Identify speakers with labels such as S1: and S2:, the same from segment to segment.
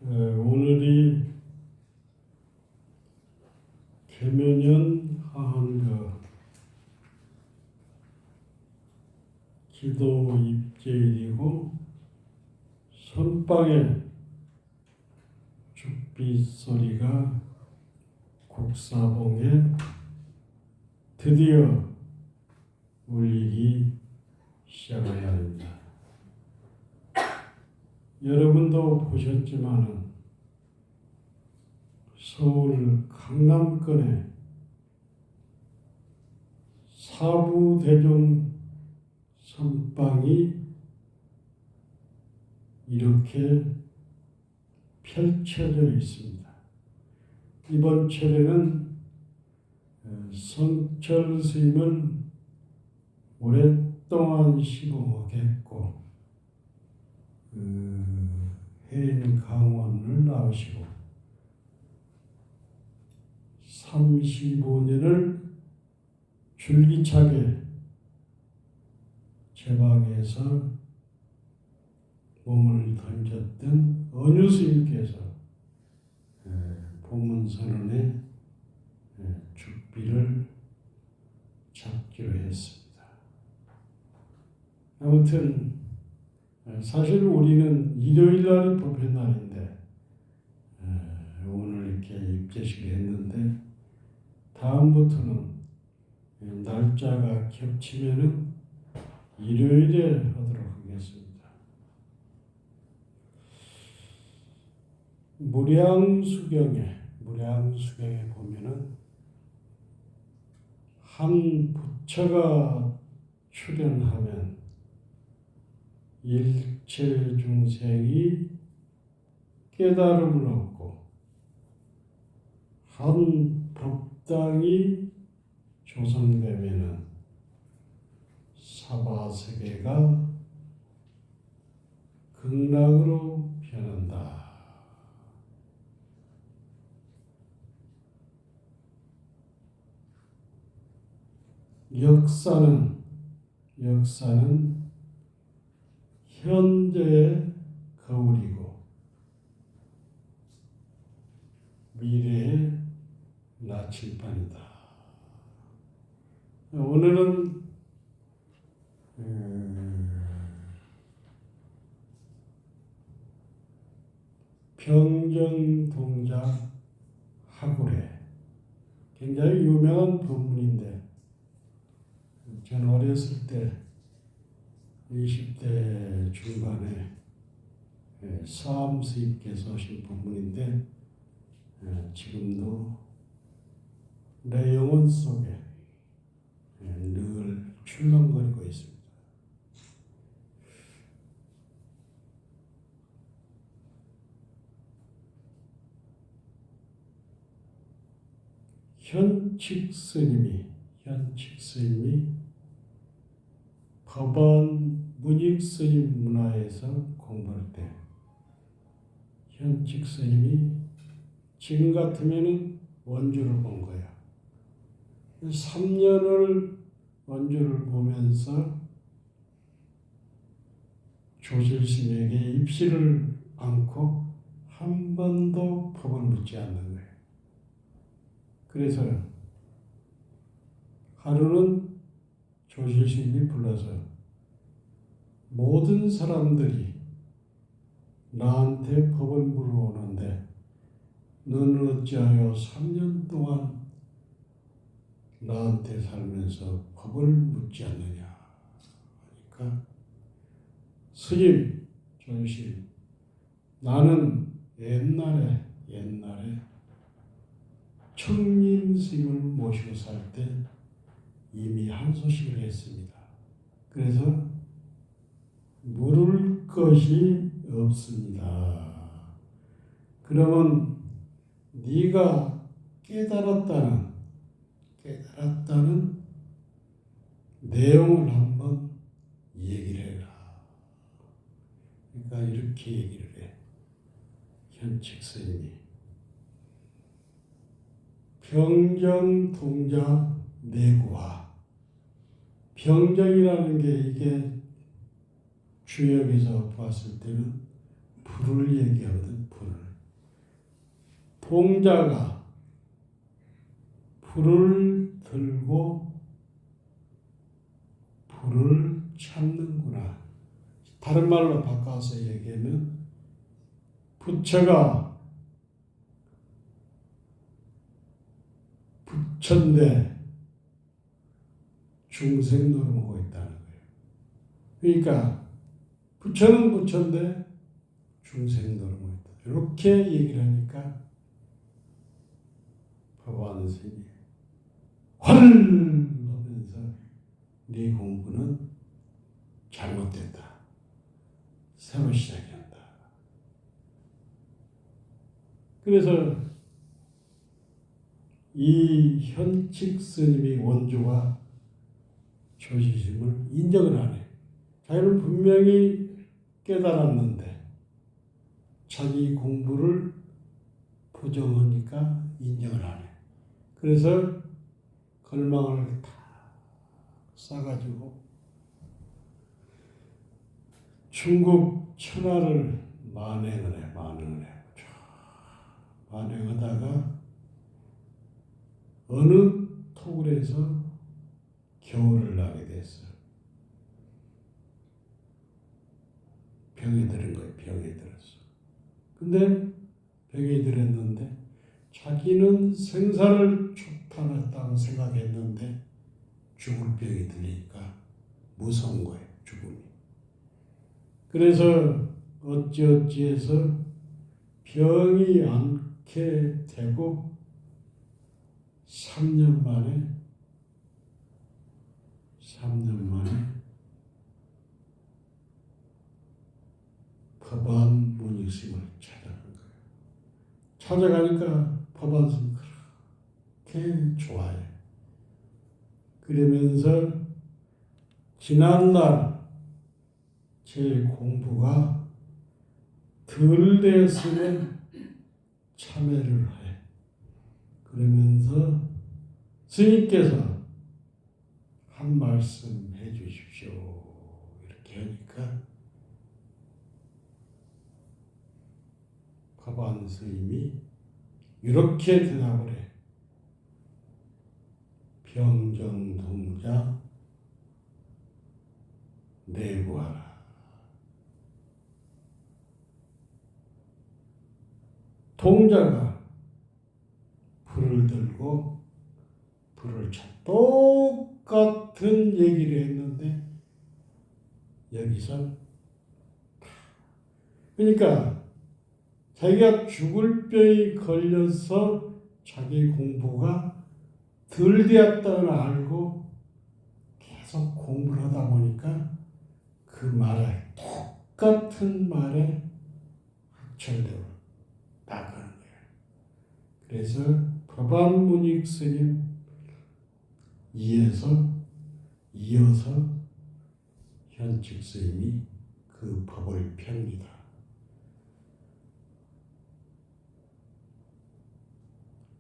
S1: 오늘이 계면연 하한가 기도 입제일이고 선방에 죽빗소리가 곡사봉에 드디어 울리기 시작하여 합니다. 여러분도 보셨지만은 서울 강남권에 사부대종 선방이 이렇게 펼쳐져 있습니다. 이번 차례는 성철 스님을 오랫동안 시봉했고 해인 강원을 나오시고 35년을 줄기차게 제방에서 몸을 던졌던 은유 스님께서 법문선언에 죽비를 잡기로 했습니다. 아무튼 사실 우리는 일요일 날이 법회 날인데 오늘 이렇게 입제식을 했는데 다음부터는 날짜가 겹치면은 일요일에 하도록 하겠습니다. 무량수경에 보면은 한 부처가 출현하면 일체 중생이 깨달음을 얻고 한 법당이 조성되면은 사바세계가 극락으로 변한다. 역사는 현재의 거울이고 미래의 나침반이다. 오늘은 병정동자 하구례 굉장히 유명한 법문인데 저는 어렸을 때 20대 중반에 사암 스님께서 하신 법문인데 지금도 내 영혼 속에 늘 출렁거리고 있습니다. 현칙 스님이 법안 문익 스님 문화에서 공부할 때 현칙 스님이 지금 같으면은 원주를 본 거야. 3년을 원주를 보면서 조실 스님에게 입시를 않고 한 번도 법을 묻지 않는 거예요. 그래서 하루는 조실 스님이 불러서 모든 사람들이 나한테 법을 물어오는데 너는 어찌하여 3년 동안 나한테 살면서 법을 묻지 않느냐 하니까 스님, 조실, 나는 옛날에 청림 스님을 모시고 살 때 이미 한 소식을 했습니다. 그래서 물을 것이 없습니다. 그러면 네가 깨달았다는 내용을 한번 얘기를 해라. 그러니까 이렇게 얘기를 해. 현칙 스님이 병정동자 내구화. 병정이라는 게 이게 주역에서 봤을 때는 불을 얘기하거든. 불을. 동자가 불을 들고 불을 찾는구나. 다른 말로 바꿔서 얘기하면 부처가 부처인데 중생 노릇하고 있다는 거예요. 그러니까 부처는 부처인데 중생 노릇하고 있다. 이렇게 얘기를 하니까 법안 스님이 활 하면서 네 공부는 잘못됐다. 새로 시작한다. 그래서 이 현칙 스님이 원조와 조지심을 인정을 안 해. 자기는 분명히 깨달았는데 자기 공부를 부정하니까 인정을 안 해. 그래서 걸망을 다 싸가지고 중국 천하를 만행을 해. 만행하다가 어느 토굴에서 겨울을 나게 됐어요. 병이 들은 거예요. 병이 들었어. 근데 병이 들었는데 자기는 생사를 초탈했다고 생각했는데 죽을 병이 들리니까 무서운 거예요. 죽음이. 그래서 어찌어찌해서 병이 않게 되고 3년 만에 법안 문익스님을 찾아간 거예요. 찾아가니까 법안 스님 그렇게 좋아해. 그러면서 지난날 제 공부가 덜 됐으면 참여를 해. 그러면서 스님께서 한 말씀 해 주십시오. 이렇게 하니까 법안 스님이 이렇게 대답을 해. 병정동자 내구하라. 동자가 불을 들고 불을 찾 똑같은 얘기를 했는데 여기서 그러니까 자기가 죽을 병이 걸려서 자기 공부가 덜 되었다는 알고 계속 공부를 하다 보니까 그 말에 똑같은 말에 확철되고 나가는 거예요. 그래서 법안문익 스님 이어서 현칙 스님이 그 법을 펴니다.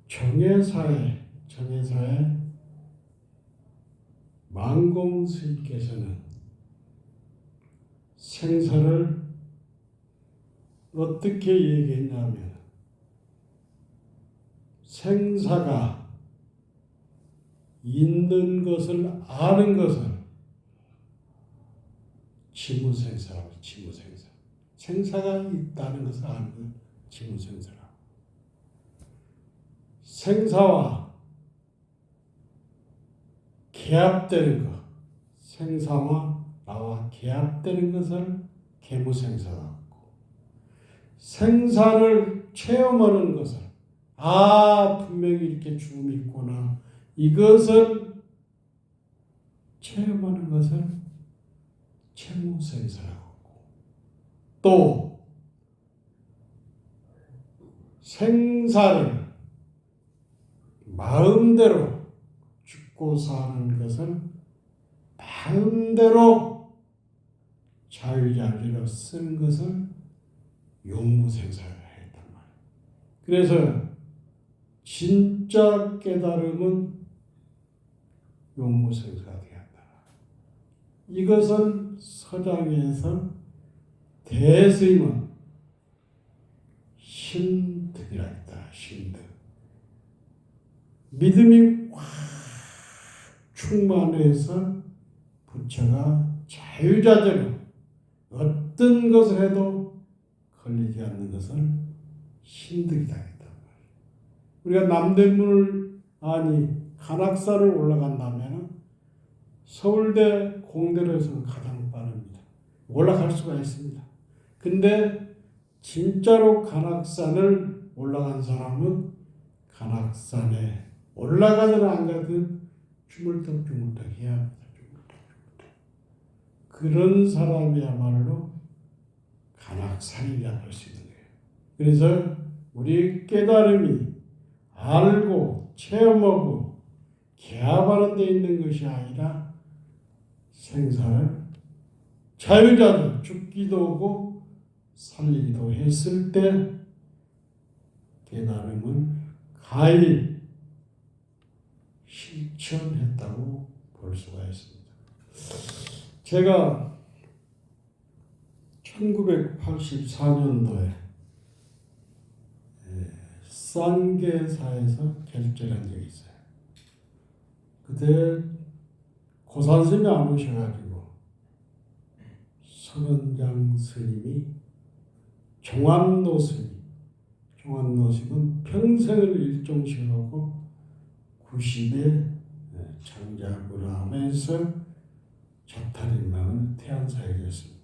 S1: 정해사에 만공 스님께서는 생사를 어떻게 얘기했냐면 생사가 있는 것을 아는 것을 지무생사라고 해요. 지무생사. 생사가 있다는 것을 아는 것 지무생사라고. 생사와 계합되는 것, 생사와 나와 계합되는 것을 계무생사라고 하고, 생사를 체험하는 것을 분명히 이렇게 죽음이 있구나 이것을 체험하는 것을 채무생사라고 하고, 또 생사를 마음대로 죽고 사는 것을 마음대로 자유자재로 쓰는 것을 용무생사라 했단 말이에요. 그래서 진짜 깨달음은 용무생사가 되었다. 이것은 서장에서 대스님은 신득이라 했다. 신득. 믿음이 확 충만해서 부처가 자유자재로 어떤 것을 해도 걸리지 않는 것은 신득이다. 우리가 남대문을 한악산을 올라간다면 서울대 공대로에서는 가장 빠릅니다. 올라갈 수가 있습니다. 근데 진짜로 간악산을 올라간 사람은 간악산에 올라가든 안 가든 주물떡주물떡 해야 합니다. 그런 사람이야말로 간악산이라고 할 수 있는 거예요. 그래서 우리 깨달음이 알고 체험하고 개합하는 데 있는 것이 아니라 생사를 자유자도 죽기도 하고 살리기도 했을 때 깨달음은 가히 실천했다고 볼 수가 있습니다. 제가 1984년도에 쌍계사에서 결제한 적이 있어요. 그때 고산스님이 안 오셔가지고 선원장 스님이 종안노 스님, 종안노 스님은 평생을 일종시하고 90에 창작을 하면서 자탈인망을 태안사에 됐습니다.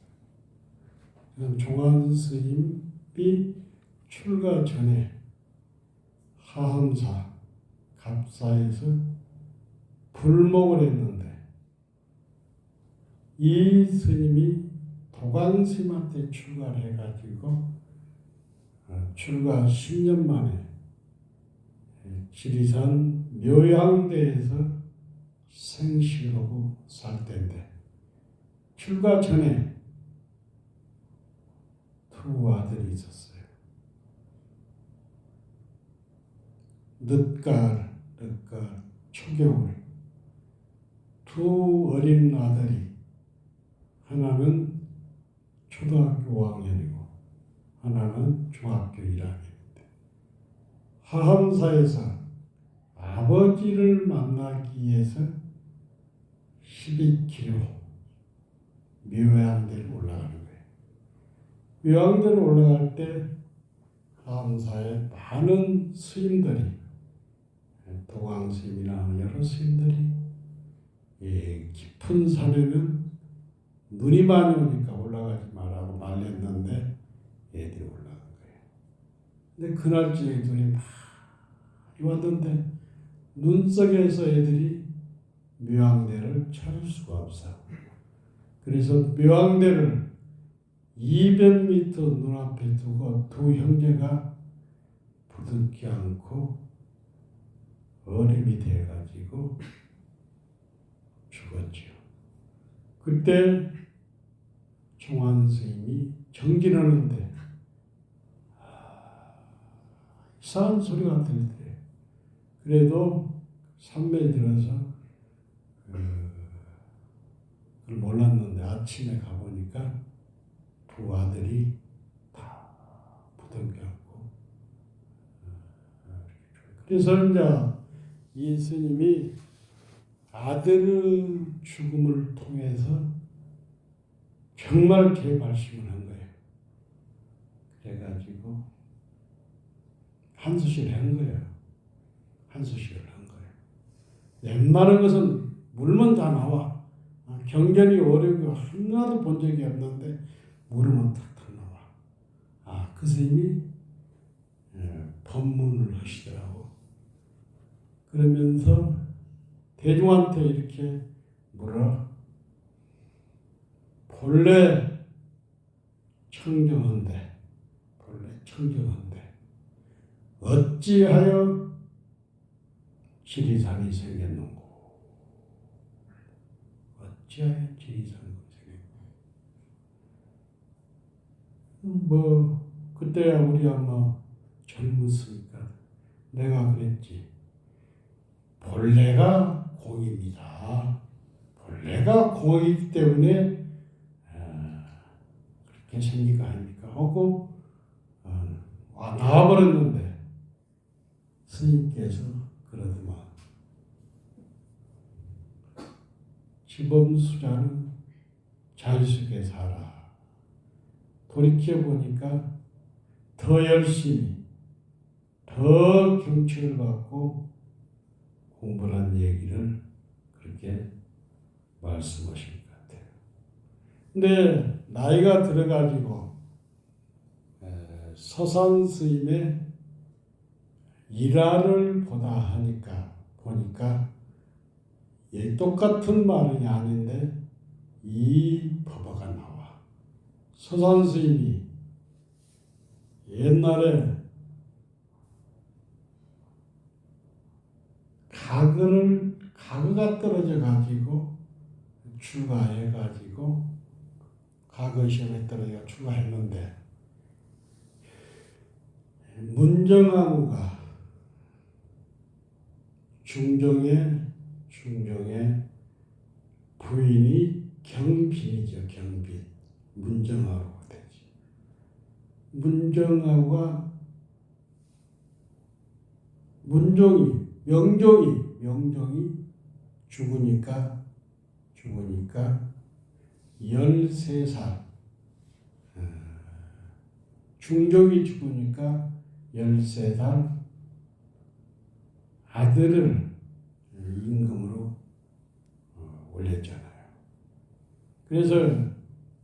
S1: 종안 스님이 출가 전에 하함사, 갑사에서 불목을 했는데 이 스님이 도광스님한테 출가를 해가지고 출가 10년 만에 지리산 묘양대에서 생식하고 살 때인데 출가 전에 두 아들이 있었어요. 늦가을, 초겨울. 두 어린 아들이 하나는 초등학교 5학년이고 하나는 중학교 1학년인데 하함사에서 아버지를 만나기 위해서 12km 묘양대를 올라가는 거예요. 묘양대를 올라갈 때 하함사에 많은 스님들이 도광스님이나 여러 스님들이 깊은 산에는 눈이 많이 오니까 올라가지 말라고 말렸는데 애들이 올라간 거예요. 근데 그날쯤에 눈이 많이 왔는데 눈 속에서 애들이 묘양대를 찾을 수가 없어요. 그래서 묘양대를 200m 눈앞에 두고 두 형제가 부둥켜 안고 어림이 돼가지고 죽었지요. 그때 종안 스님이 정진하는데 이상한 소리가 들리더래요. 그래도 산매에 들어서 그걸 몰랐는데 아침에 가보니까 두 아들이 다 부둥켜 안고 그래서 이제 이 스님이 아들의 죽음을 통해서 정말 개발심을 한 거예요. 그래가지고 한수식을 한 거예요. 한수식을 한 거예요. 웬만한 것은 물면 다 나와. 경전이 어려운 거 하나도 본 적이 없는데 물으면 탁탁 나와. 그 스님이 법문을 하시더라고. 그러면서 대중한테 이렇게 물어. 본래 청정한데 어찌하여 지리산이 생겼는고? 어찌하여 지리산이 생겼는고? 그때야 우리 아마 젊었으니까 내가 그랬지. 본래가 공입니다. 본래가 공이기 때문에 그렇게 생긴 거 아닙니까? 하고 나와버렸는데 주께서 그러더만 지범수자는 자유스럽게 살아. 돌이켜보니까 더 열심히 더 경치를 받고 공부란 얘기를 그렇게 말씀하신 것 같아요. 근데 나이가 들어가지고 서산 스님의 일화를 보니까 똑같은 말이 아닌데 이 법화가 나와. 서산 스님이 옛날에 가거가 떨어져 가지고 출가해 가지고 가거 시험에 떨어져 출가했는데 문정왕후가 중종의 부인이 경빈이죠. 경빈. 문정왕후가 되지. 문정왕후가 명종이 죽으니까 13살, 중종이 죽으니까 13살 아들을 임금으로 올렸잖아요. 그래서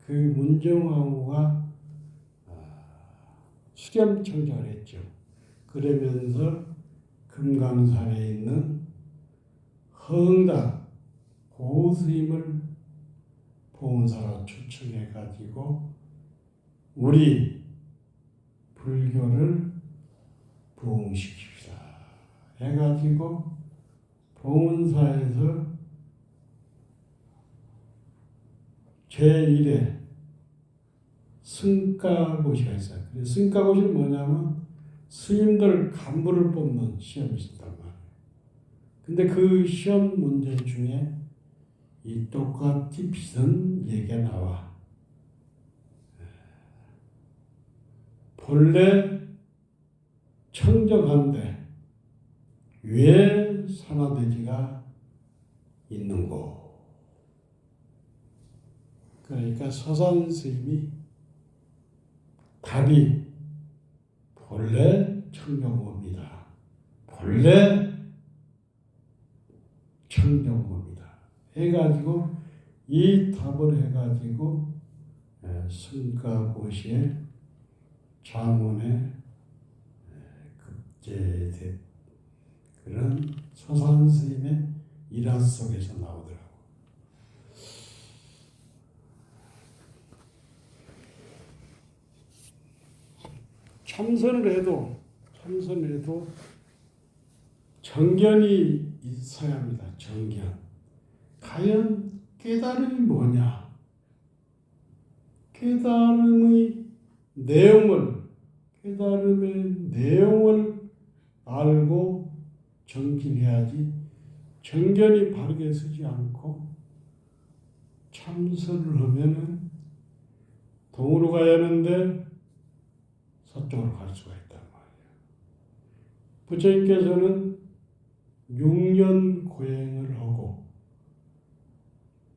S1: 그 문정왕후가 수렴청정을 했죠. 그러면서 금강산에 있는 허응당 고스님을 보훈사로 초청해 가지고 우리 불교를 부흥시킵시다 해가지고 보훈사에서 제1회 승가고시가 있어요. 승가고시는 뭐냐면 스님들 간부를 뽑는 시험이 있단 말이에요. 근데 그 시험 문제 중에 이 똑같이 비슷한 얘기가 나와. 본래 청정한데 왜 산화돼지가 있는고? 그러니까 서산 스님이 답이 본래 청정호입니다. 본래 청정호입니다. 해가지고 이 답을 해가지고 승가고시에 장원에 급제된 그런 서산 스님의 일화 속에서 나오더라고. 참선을 해도 정견이 있어야 합니다. 정견. 과연 깨달음이 뭐냐? 깨달음의 내용을 알고 정진해야지. 정견이 바르게 서지 않고 참선을 하면은 동으로 가야 하는데 서쪽으로 갈 수가 있단 말이에요. 부처님께서는 6년 고행을 하고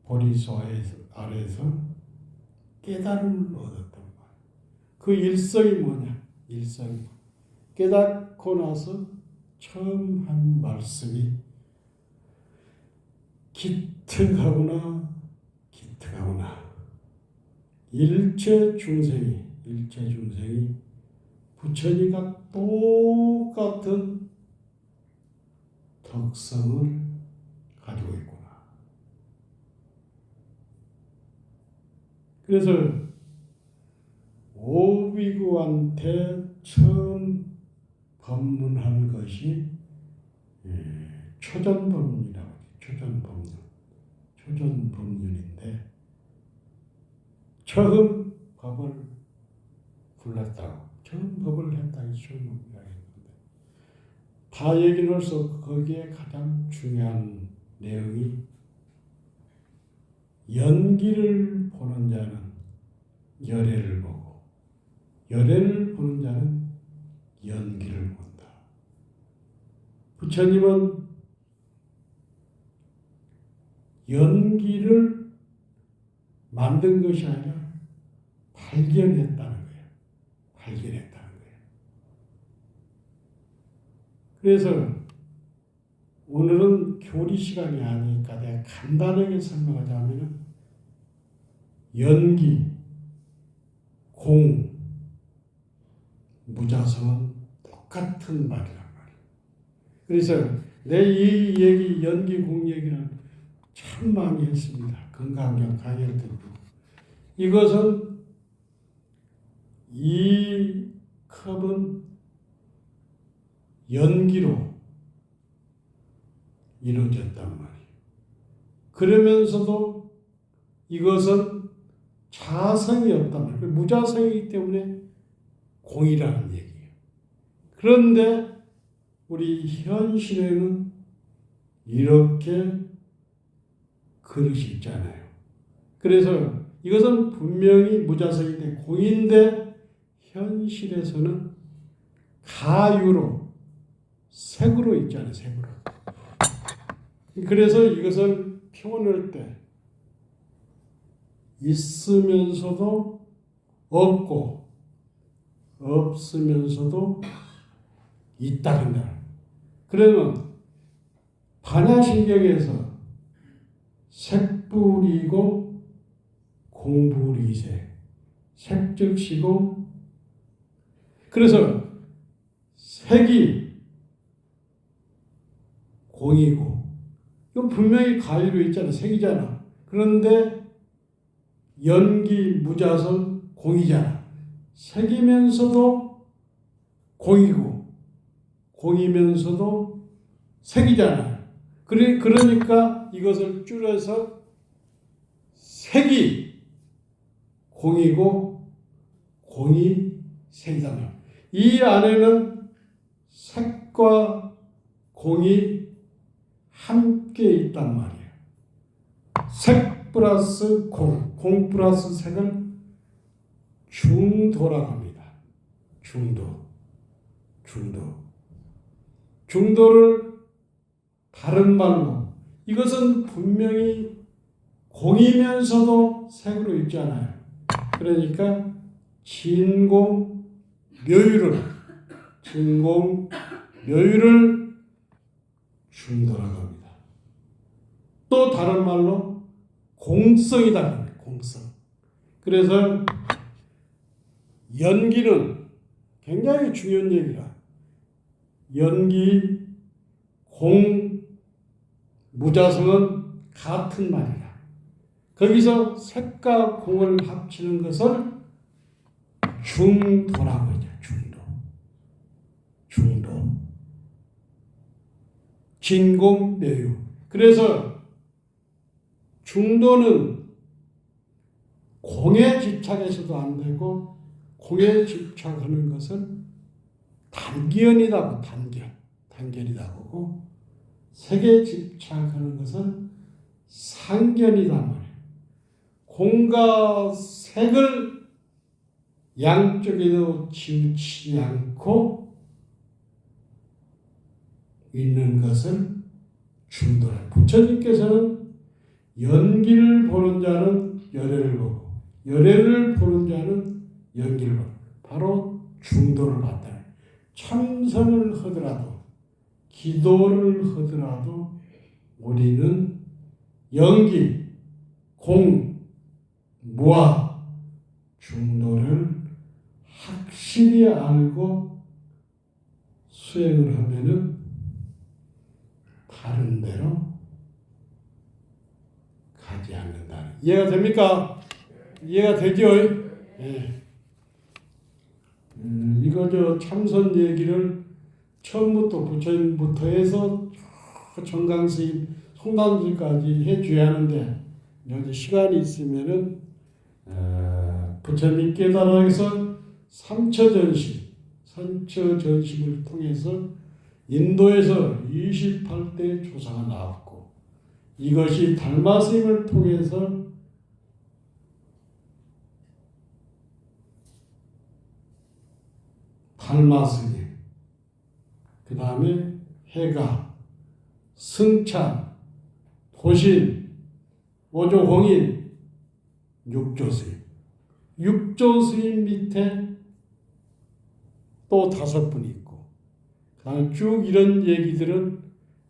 S1: 보리소 아래에서 깨달음을 얻었단 말이에요. 그 일성이 뭐냐? 일성이 깨닫고 나서 처음 한 말씀이 기특하구나 일체 중생이 부처님과 똑같은 덕성을 가지고 있구나. 그래서 오비구한테 처음 법문한 것이 초전법문이라고 하죠. 초전법문인데 처음 법을 불렀다고, 처음 법을 했다고 초전법문이라고 했는데 다 얘기를 해서 거기에 가장 중요한 내용이 연기를 보는 자는 열애를 보고 열애를 보는 자는 연기를 본다. 부처님은 연기를 만든 것이 아니라 발견했다는 거예요. 발견했다는 거예요. 그래서 오늘은 교리 시간이 아니니까 내가 간단하게 설명하자면 연기, 공, 무자성은 똑같은 말이란 말이에요. 그래서 내 이 얘기, 연기, 공 얘기를 참 많이 했습니다. 건강경 강의할 때도. 이것은 이 컵은 연기로 이루어졌단 말이에요. 그러면서도 이것은 자성이 없단 말이에요. 무자성이기 때문에 공이라는 얘기예요. 그런데 우리 현실에는 이렇게 그릇이 있잖아요. 그래서 이것은 분명히 무자성인데 공인데 현실에서는 가유로 색으로 있잖아요. 색으로. 그래서 이것을 표현할 때 있으면서도 없고 없으면서도 있다는 거. 그러면 반야신경에서 색불이고 공불이색, 색즉시고. 그래서 색이 공이고 이건 분명히 가위로 있잖아. 색이잖아. 그런데 연기, 무자성, 공이잖아. 색이면서도 공이고 공이면서도 색이잖아요. 그러니까 이것을 줄여서 색이 공이고 공이 색이다. 이 안에는 색과 공이 함께 있단 말이에요. 색 플러스 공, 공 플러스 색은 중도라고 합니다. 중도를 다른 말로 이것은 분명히 공이면서도 색으로 있잖아요. 그러니까 진공 묘유를 중도라고 합니다. 또 다른 말로 공성이다. 공성. 그래서 연기는 굉장히 중요한 얘기라. 연기, 공, 무자성은 같은 말이라. 거기서 색과 공을 합치는 것을 중도라고 하죠. 중도. 진공묘유. 그래서 중도는 공에 집착해서도 안 되고 공에 집착하는 것은 단견이라고 단견이라고 하고 색에 집착하는 것은 상견이란 말이에요. 공과 색을 양쪽에도 치우치지 않고 있는 것을 중도라. 부처님께서는 연기를 보는 자는 열애를 보고 열애를 보는 자는 연기를 보고 바로 중도를 봤다. 참선을 하더라도 기도를 하더라도 우리는 연기, 공, 무아, 중도를 확실히 알고 수행을 하면은 다른 데로 가지 않는다. 이해가 됩니까? 이해가 되죠? 네. 이거 참선 얘기를 처음부터 부처님부터 해서 정강스님, 송단주까지 해줘야 하는데 여기 시간이 있으면은 부처님 깨달아서 삼처전심을 통해서 인도에서 28대 조사가 나왔고 이것이 달마스님을 통해서 달마스님 그 다음에 해가, 승찬, 도신, 오조공인, 육조스님. 육조스님 밑에 또 5분이 있고, 그 다음에 쭉 이런 얘기들은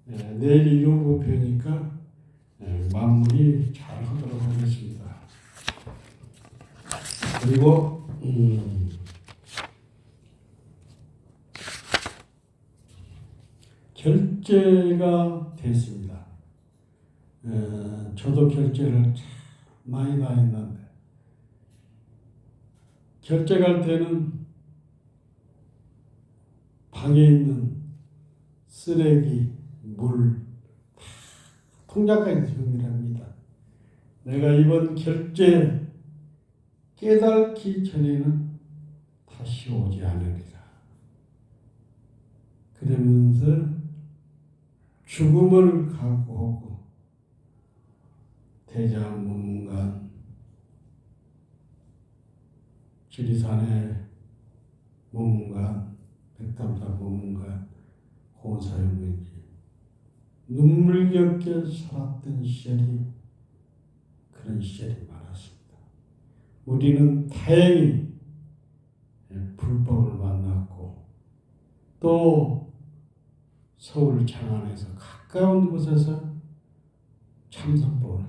S1: 내일 이루고 배우니까 마무리 잘 하도록 하겠습니다. 그리고 결제가 됐습니다. 저도 결제를 참 많이 다 했는데 결제 갈 때는 방에 있는 쓰레기, 물 통장까지 정리를 합니다. 내가 이번 결제 깨닫기 전에는 다시 오지 않으리라. 그러면서 죽음을 각오하고 대장문관, 지리산의 문관, 백담사 문관, 고사용문지 눈물겹게 살았던 시절이 그런 시절이 많았습니다. 우리는 다행히 불법을 만났고 또 서울 장안에서 가까운 곳에서 참선법을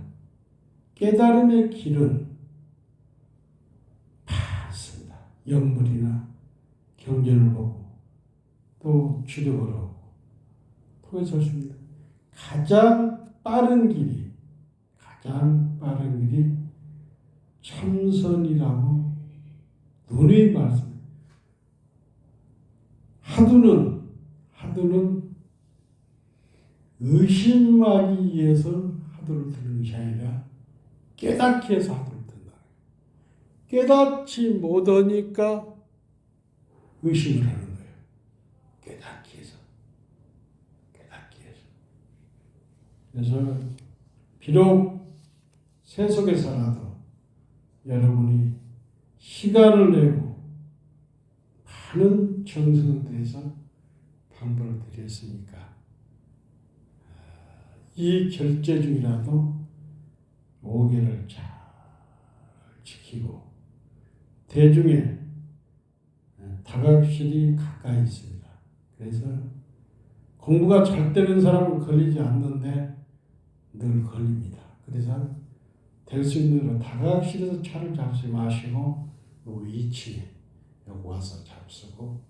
S1: 깨달음의 길은 많습니다. 연물이나 경전을 보고 또 주력을 하고 통해서 있습니다. 가장 빠른 길이 참선이라고 누누이 말씀. 하두는 의심하기 위해서 하두를 드는 것이 아니라 깨닫기 위해서 하두를 든다. 깨닫지 못하니까 의심을 하는 거예요. 깨닫기 위해서. 그래서 비록 세속에서라도 여러분이 시간을 내고 많은 정성을 들여서 방법을 드렸으니까 이 결제 중이라도 5개를 잘 지키고 대중에 다각실이 가까이 있습니다. 그래서 공부가 잘 되는 사람은 걸리지 않는데 늘 걸립니다. 그래서 될 수 있는 대로 다각실에서 차를 잡지 마시고 위치에 여기 와서 잡수고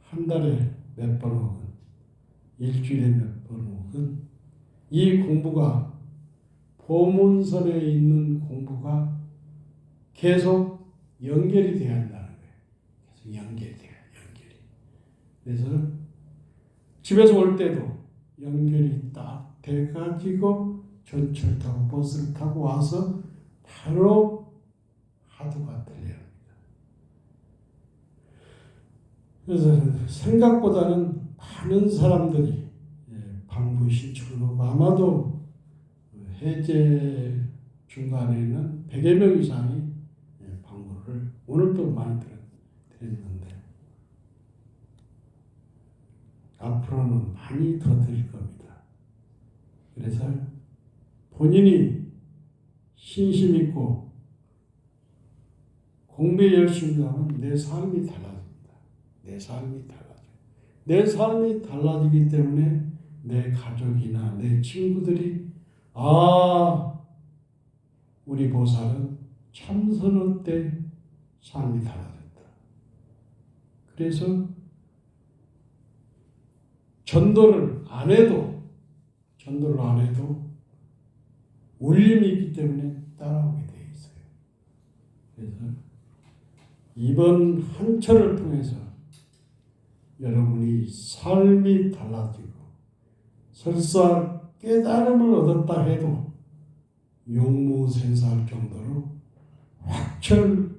S1: 한 달에 몇 번 혹은 일주일에 몇 번 혹은 이 공부가 보문선에 있는 공부가 계속 연결이 돼야 한다는 거예요. 계속 연결이. 그래서 집에서 올 때도 연결이 딱 돼가지고 전철 타고 버스를 타고 와서 바로 하두가 들려야 합니다. 그래서 생각보다는 많은 사람들이 방문 신청을 하고 아마도 해제 중간에는 100여 명 이상이 방문을 오늘도 많이 드렸는데 앞으로는 많이 더 들 겁니다. 그래서 본인이 신심 있고 공부에 열심히 하면 내 삶이 달라집니다. 내 삶이 달라지기 때문에 내 가족이나 내 친구들이 우리 보살은 참선할 때 삶이 달라졌다. 그래서 전도를 안 해도 울림이 있기 때문에 따라오게 돼 있어요. 그래서 이번 한철을 통해서 여러분이 삶이 달라지고 설사 깨달음을 얻었다 해도 용무생사할 정도로 확철대오를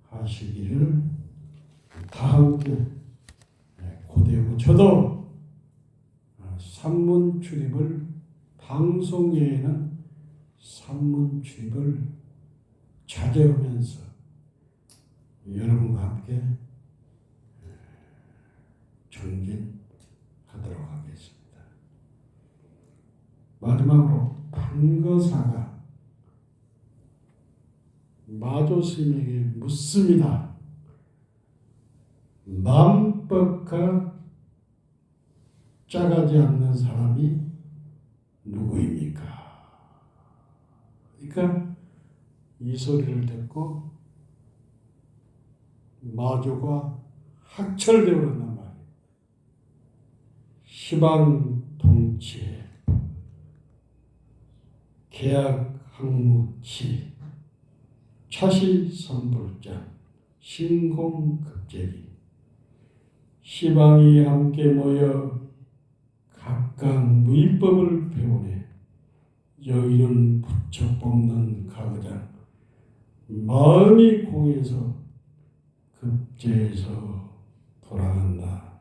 S1: 하시기를 다 함께 고대하고 저도 산문 출입을 방송 외에는 산문 출입을 자제하면서 여러분과 함께 정진하도록 하겠습니다. 마지막으로 판거사가 마조 스님에게 묻습니다. 만법과 짜가지 않는 사람이 누구입니까? 그러니까 이 소리를 듣고 마조가 학철되어 오른단 말이에요. 시방통치에 계약항무치 차시선불장 신공급제기 시방이 함께 모여 각각 무위법을 배우네 여인은 부처 뽑는 가거장 마음이 공해서 급제해서 돌아간다.